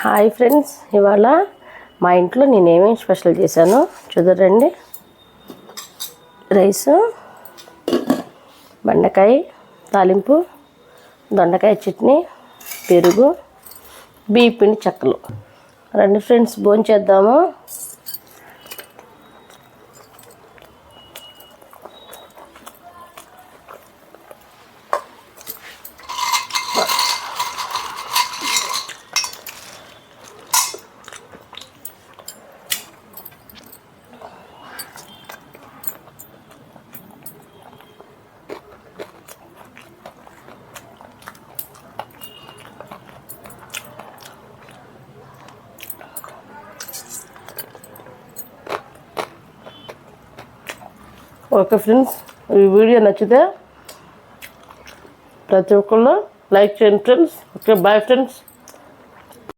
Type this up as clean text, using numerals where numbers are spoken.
Hi friends, ఇవాళ మా ఇంట్లో నేను ఏమేమి స్పెషల్ చేశానో చూద్దురండి. రైసు, బెండకాయ తాలింపు, దొండకాయ చట్నీ, పెరుగు, బియ్య పిండి చెక్కలు. రండి ఫ్రెండ్స్, భోంచేద్దాము. ఓకే ఫ్రెండ్స్, ఈ వీడియో నచ్చితే ప్రతి ఒక్కళ్ళు లైక్ చేయండి ఫ్రెండ్స్. Okay, bye friends.